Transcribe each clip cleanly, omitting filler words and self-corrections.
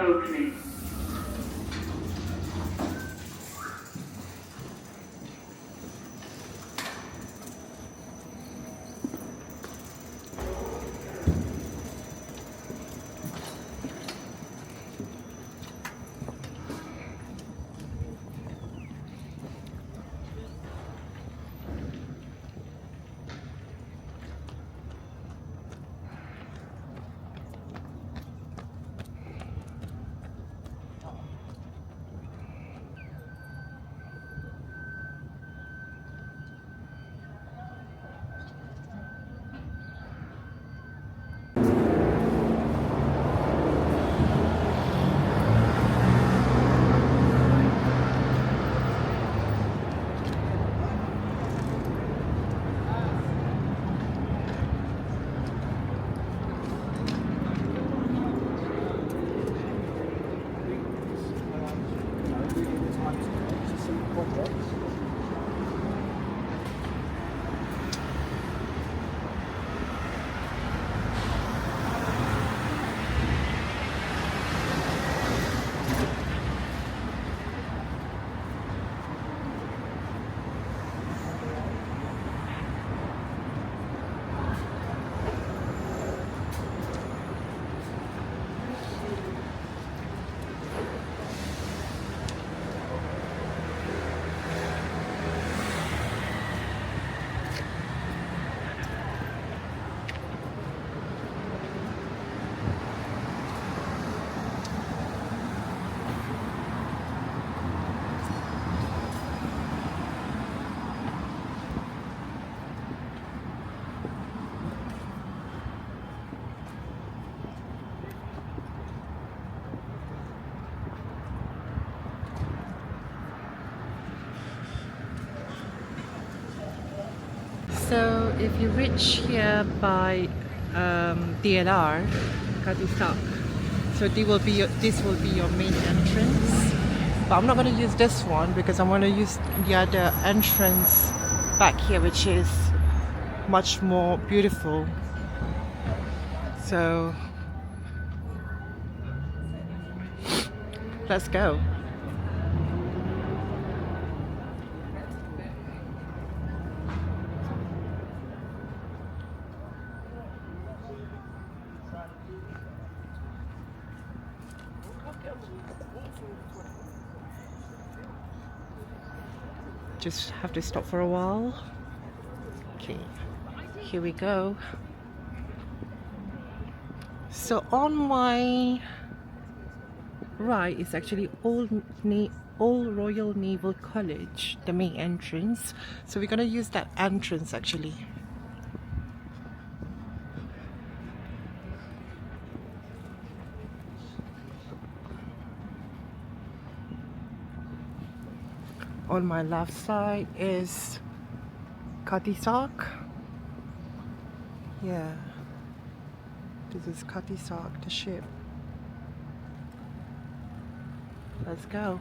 opening. So if you reach here by DLR, Katisak, so this will be your main entrance. But I'm not going to use this one because I'm going to use the other entrance back here, which is much more beautiful. So let's go. Just have to stop for a while. Okay, here we go. So on my right is actually Old Royal Naval College, the main entrance. So we're gonna use that entrance actually. On my left side is Katisak. Yeah, this is Katisak, the ship. Let's go.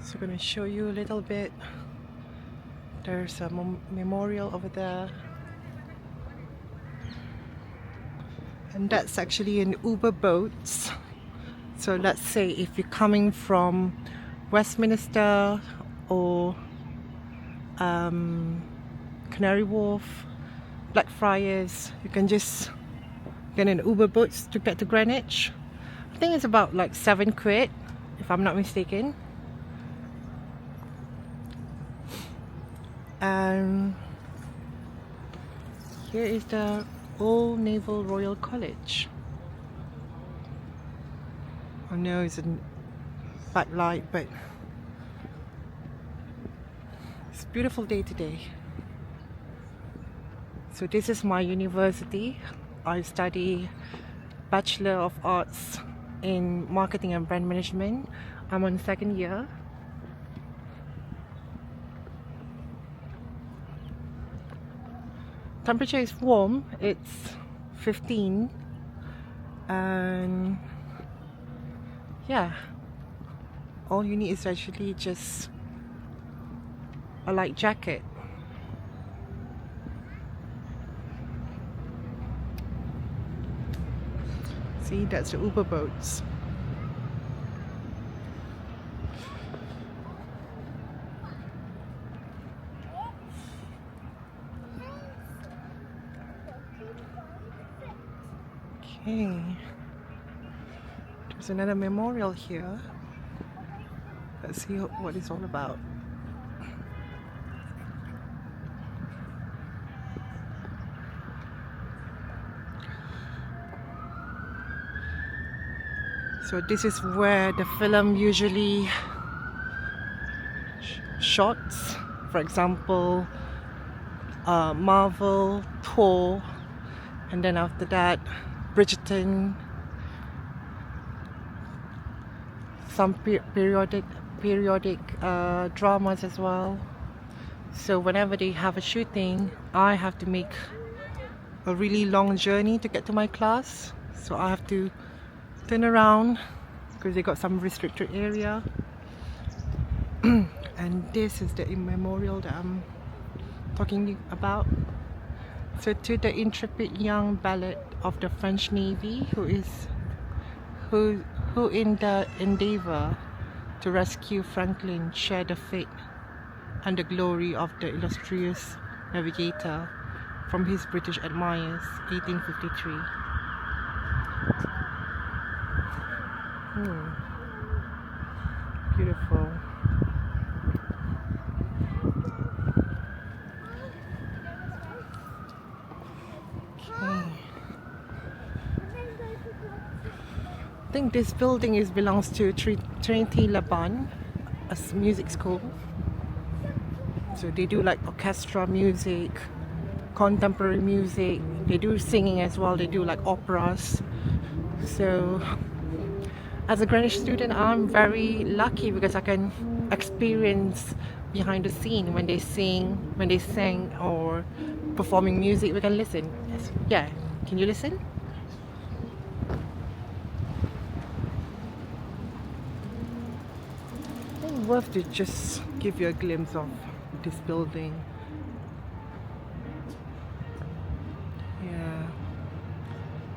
So I'm going to show you a little bit. There's a memorial over there. And that's actually an Uber boats. So let's say if you're coming from Westminster or Canary Wharf, Blackfriars, you can just get an Uber boats to get to Greenwich. I think it's about like £7 if I'm not mistaken. And here is the Old Naval Royal College. I know it's a bad light, but it's a beautiful day today. So this is my university. I study Bachelor of Arts in marketing and brand management. I'm on second year. Temperature is warm, it's 15, and yeah, all you need is actually just a light jacket. See, that's the Uber boats. Okay, there's another memorial here. Let's see what it's all about. So this is where the film usually shots. For example, Marvel, Thor, and then after that, Bridgerton, some periodic dramas as well. So whenever they have a shooting, I have to make a really long journey to get to my class. So I have to turn around because they got some restricted area. And this is the memorial that I'm talking about. So to the intrepid young ballet of the French Navy who in the endeavor to rescue Franklin shared the fate and the glory of the illustrious navigator from his British admirers, 1853. Beautiful. I think this building belongs to Trinity Laban, a music school. So they do like orchestra music, contemporary music. They do singing as well. They do like operas. So as a Greenwich student, I'm very lucky because I can experience behind the scene when they sing or performing music. We can listen. Yes. Yeah, can you listen? Worth to just give you a glimpse of this building. Yeah.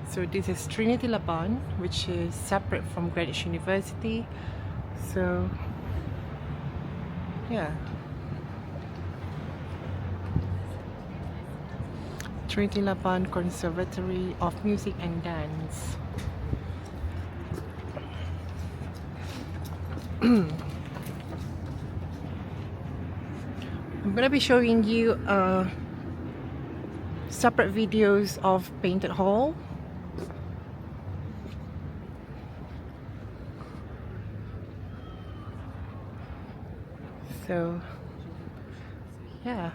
So this is Trinity Laban, which is separate from Greenwich University. So yeah. Trinity Laban Conservatory of Music and Dance. I'm gonna be showing you separate videos of Painted Hall. So yeah.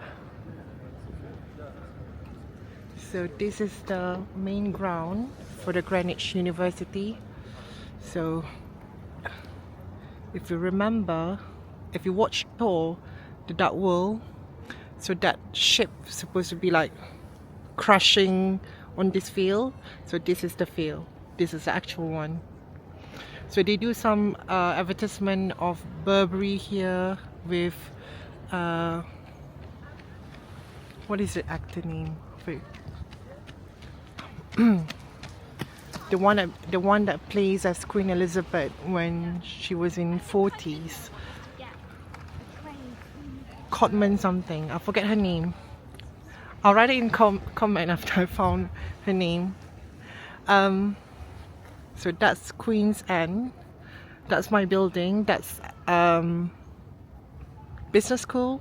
So this is the main ground for the Greenwich University. So if you remember, if you watch Thor, the Dark World, so that ship is supposed to be like crashing on this field. So this is the field. This is the actual one. So they do some advertisement of Burberry here with what is the actor name? Wait. the one that plays as Queen Elizabeth when she was in 40s. Cotman something. I forget her name. I'll write it in comment after I found her name. So that's Queen's End. That's my building. That's business school.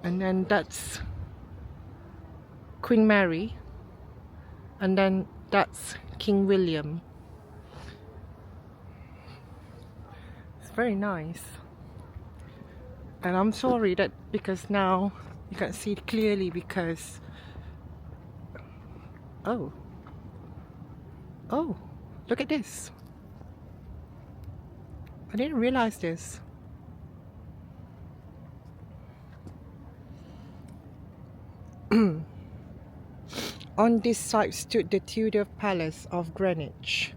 And then that's Queen Mary. And then that's King William. It's very nice. And I'm sorry that because now you can't see it clearly because Look at this. I didn't realize this. On this site stood the Tudor Palace of Greenwich,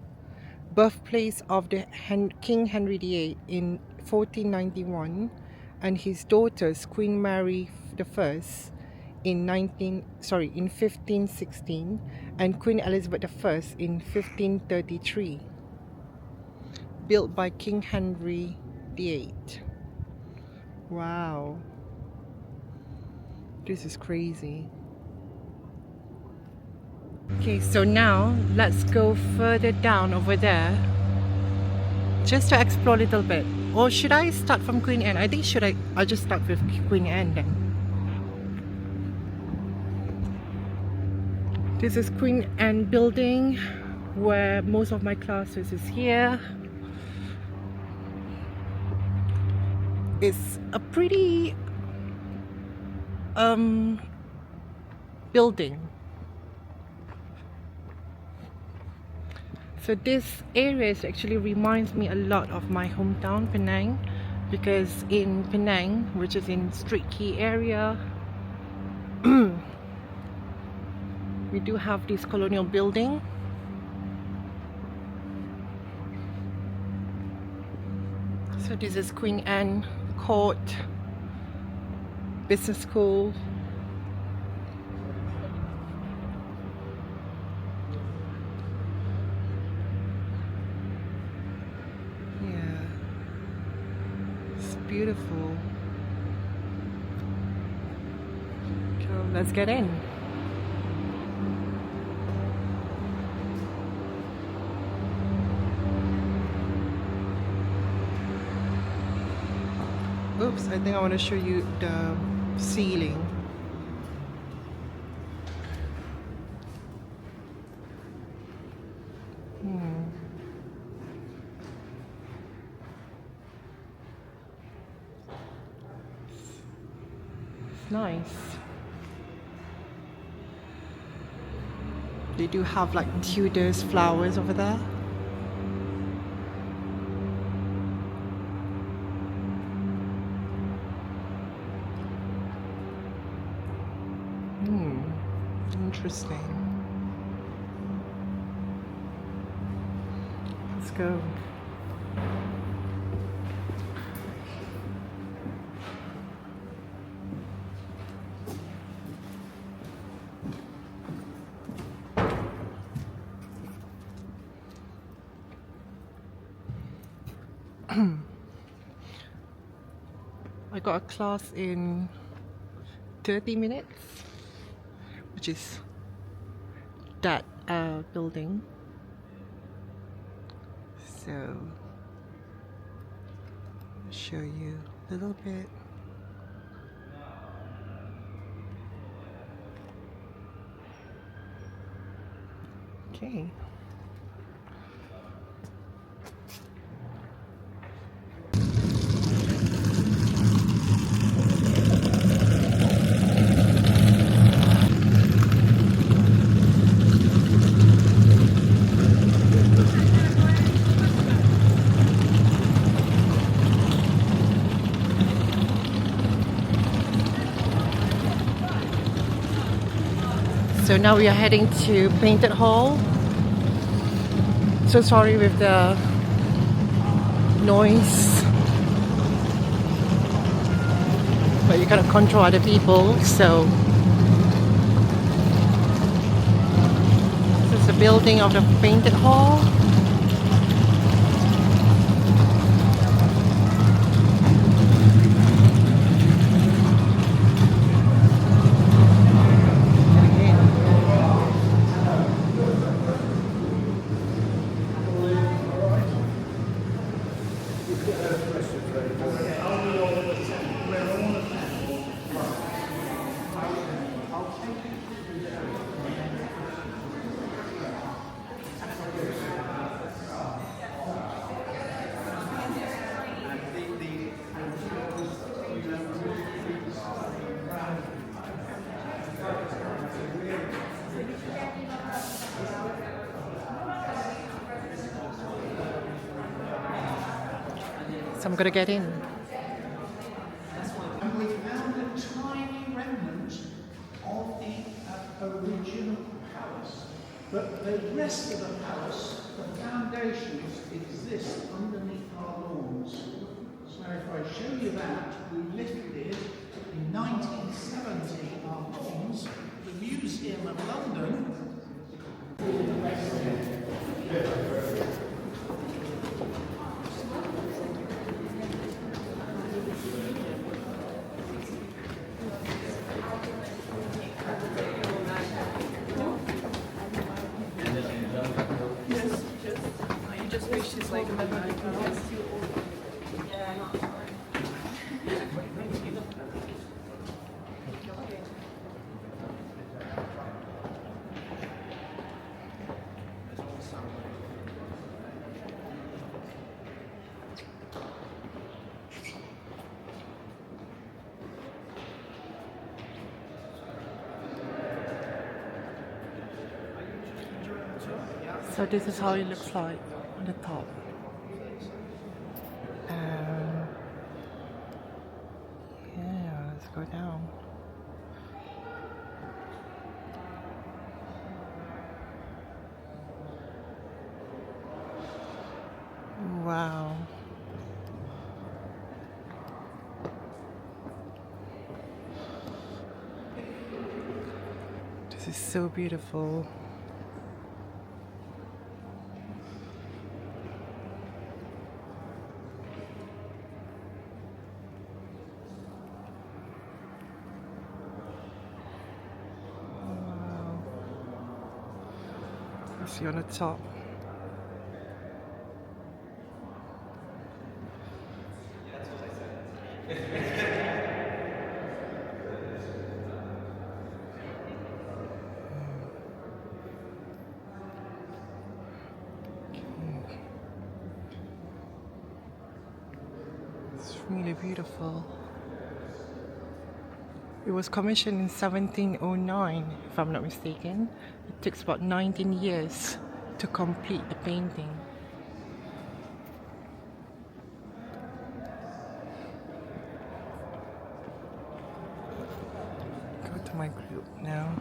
birthplace of the King Henry VIII in 1491, and his daughters Queen Mary I in 1516 and Queen Elizabeth I in 1533. Built by King Henry VIII. Wow, this is crazy. Okay, so now let's go further down over there just to explore a little bit. Or should I start from Queen Anne? I think I'll just start with Queen Anne then. This is Queen Anne building, where most of my classes is here. It's a pretty building. So this area actually reminds me a lot of my hometown, Penang, because in Penang, which is in Street Key area, we do have this colonial building. So this is Queen Anne Court, Business School. Beautiful. So let's get in. Oops, I think I want to show you the ceiling. Nice. They do have like Tudor's flowers over there. Interesting. Let's go. I got a class in 30 minutes, which is that building. So I'll show you a little bit. Okay. So now we are heading to Painted Hall. So sorry with the noise, but you gotta control other people. So this is the building of the Painted Hall. So I'm going to get in. And we found a tiny remnant of the original palace. But the rest of the palace, the foundations, exist underneath our lawns. So if I show you that, we lifted in 1970 our lawns, the Museum of London. So this is how it looks like on the top. Yeah, let's go down. Wow. This is so beautiful. See on the top. It's really beautiful. It was commissioned in 1709, if I'm not mistaken. It took about 19 years to complete the painting. Go to my group now.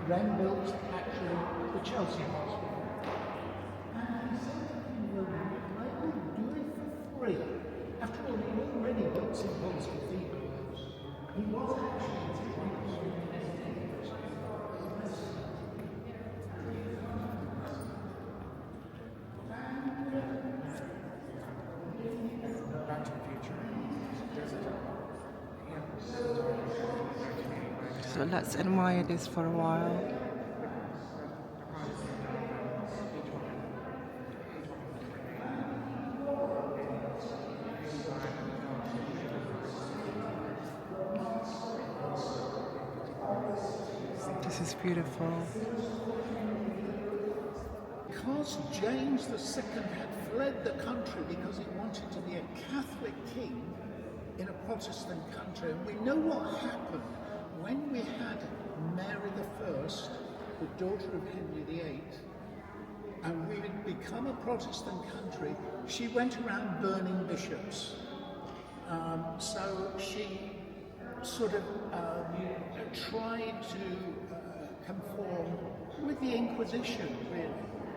Wren built actually the Chelsea Hospital. And he said to him, well, I will do it for free. After all, he already built St. Paul's Cathedral. He was actually Back to the Future. So let's admire this for a while. This is beautiful. Because James II had fled the country because he wanted to be a Catholic king in a Protestant country, and we know what happened when we had Mary I, the daughter of Henry VIII, and we had become a Protestant country. She went around burning bishops. So she sort of tried to conform with the Inquisition, really.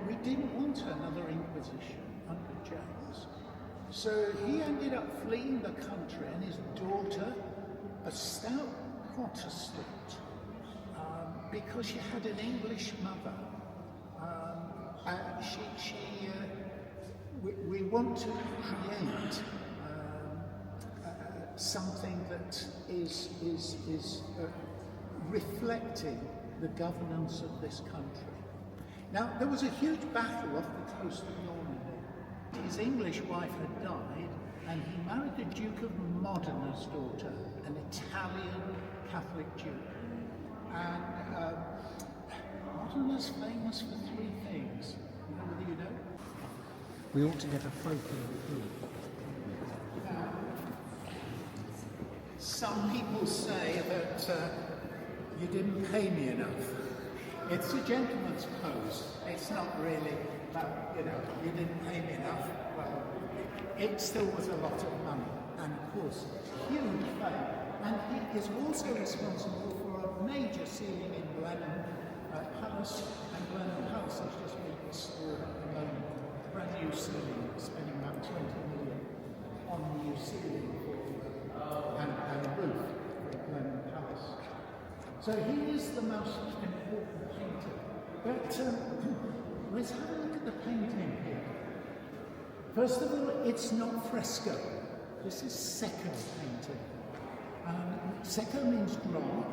We didn't want another Inquisition under James. So he ended up fleeing the country, and his daughter, a stout Protestant, because she had an English mother. We want to create something that is reflecting the governance of this country. Now, there was a huge battle off the coast of Normandy. His English wife had died, and he married the Duke of Modena's daughter, an Italian Catholic Duke. And Modena's famous for three things. Whether you know? We ought to get a photo of him. Some people say that you didn't pay me enough. It's a gentleman's pose. It's not really, but you didn't pay me enough. Well, it still was a lot of money, and of course, huge fame. And he is also responsible for a major ceiling in Blenheim Palace, and Blenheim Palace has just been restored at the moment. Brand new ceiling, spending about 20 million on the new ceiling and roof for Blenheim Palace. So he is the most important painter. But let's have a look at the painting here. First of all, it's not fresco. This is secco painting. Secco means dry,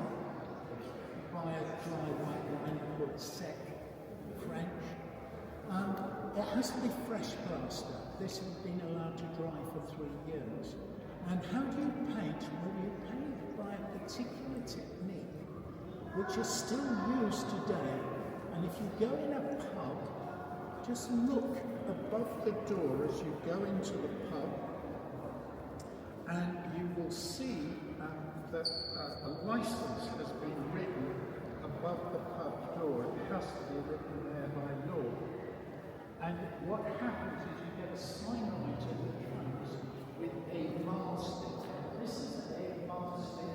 by a dry white line called sec, French. It has to be fresh plaster. This has been allowed to dry for 3 years. And how do you paint? Well, you paint by a particular technique which is still used today. And if you go in a pub, just look above the door as you go into the pub, and you will see that a license has been written above the pub door. It has to be written there by law. And what happens is you get a sign on it that comes with a mastic. This is a mastic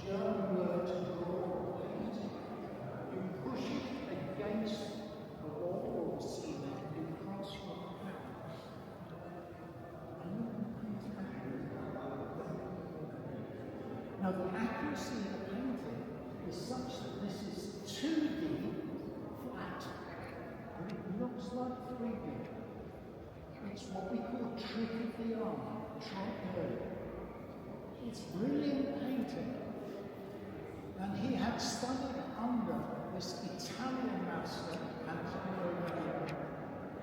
German word to draw painting. You push it against the wall or the ceiling, you cross your hands. And you can paint accurately. Now the accuracy of the painting is such that this is 2D flat, but it looks like 3D. It's what we call trick of the eye, tranquil. It's brilliant painting. And he had studied under this Italian master,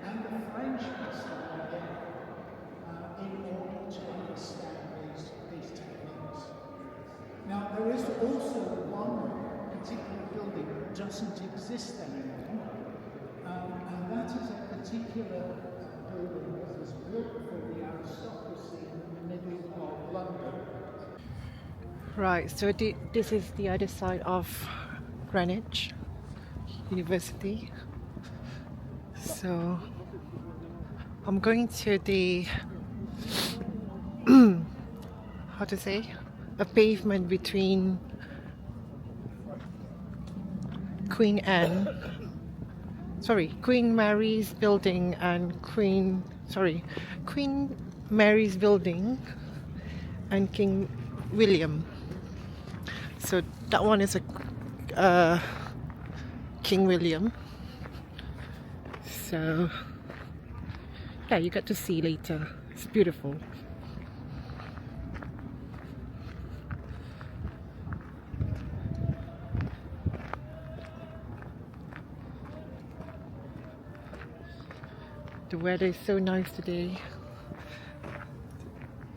and the French master again, in order to understand these techniques. Now, there is also one particular building that doesn't exist anymore, and that is a particular building that was built for the aristocracy in the middle of London. Right, so this is the other side of Greenwich University. So I'm going to the how to say, a pavement between Queen Mary's building and Queen Mary's building and King William. So that one is a King William. So yeah, you get to see later. It's beautiful. The weather is so nice today.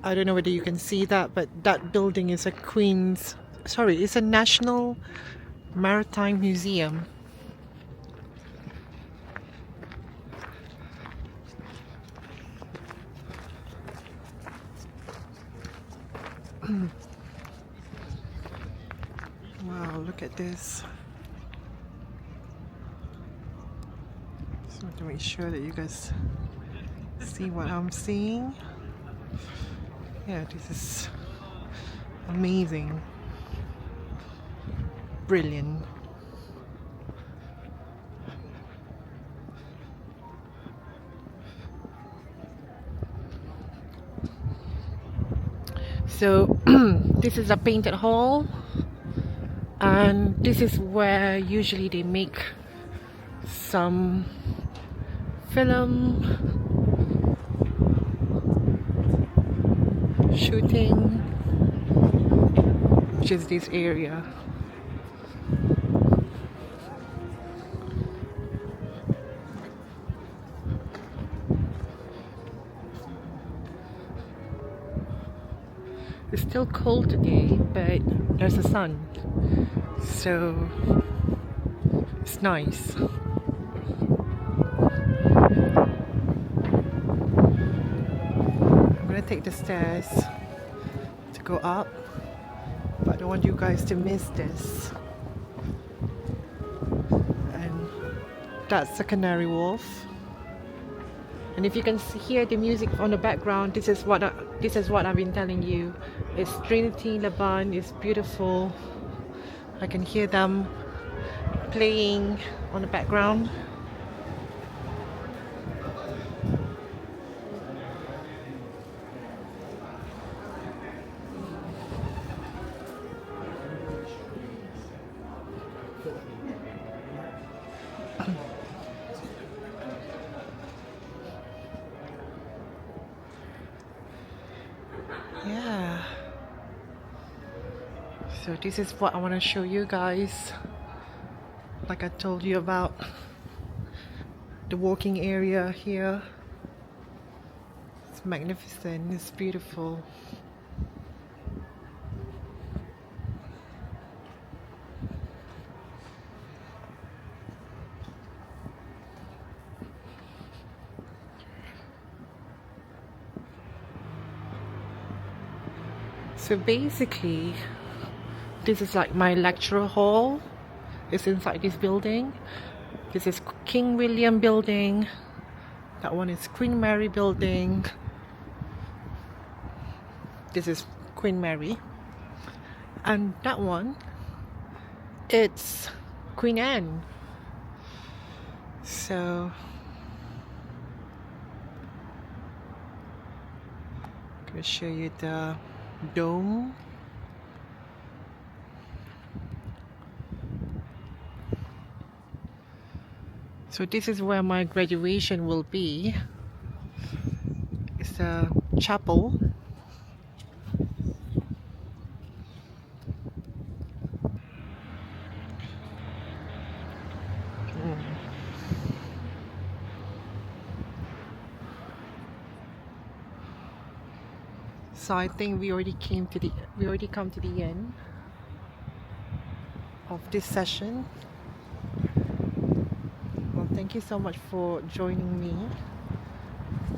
I don't know whether you can see that, but that building is it's a National Maritime Museum. Wow, look at this. So to make sure that you guys see what I'm seeing. Yeah, this is amazing. Brilliant. So this is a painted hall, and this is where usually they make some film shooting, which is this area. It's still cold today, but there's the sun, so it's nice. take the stairs to go up, but I don't want you guys to miss this. And that's the Canary Wharf. And if you can hear the music on the background, this is what I've been telling you. It's Trinity Laban. It's beautiful. I can hear them playing on the background. Yeah. So this is what I want to show you guys. Like I told you about the walking area here. It's magnificent, it's beautiful. So basically, this is like my lecture hall. It's inside this building. This is King William building. That one is Queen Mary building. This is Queen Mary. And that one, it's Queen Anne. So I'm gonna show you the dome. So this is where my graduation will be. It's a chapel. So I think we already come to the end of this session. Well, thank you so much for joining me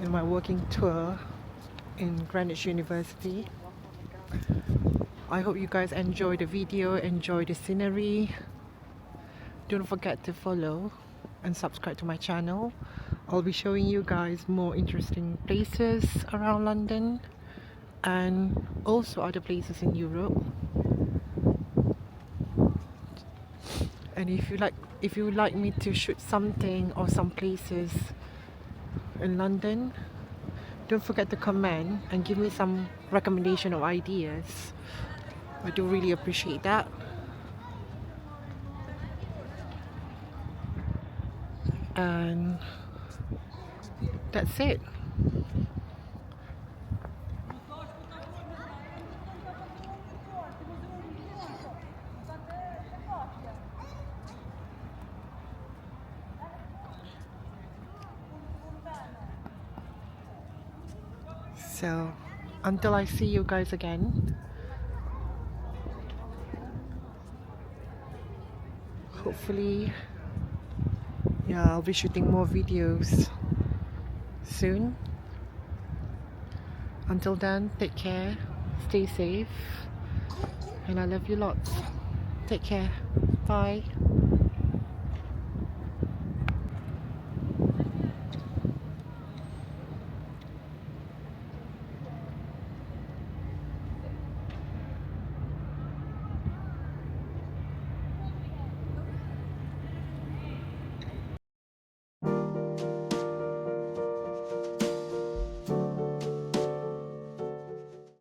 in my walking tour in Greenwich University. I hope you guys enjoy the video, enjoy the scenery. Don't forget to follow and subscribe to my channel. I'll be showing you guys more interesting places around London and also other places in Europe. And if you would like me to shoot something or some places in London, don't forget to comment and give me some recommendation or ideas. I do really appreciate that. And that's it. So until I see you guys again, hopefully, yeah, I'll be shooting more videos soon. Until then, take care, stay safe, and I love you lots. Take care. Bye.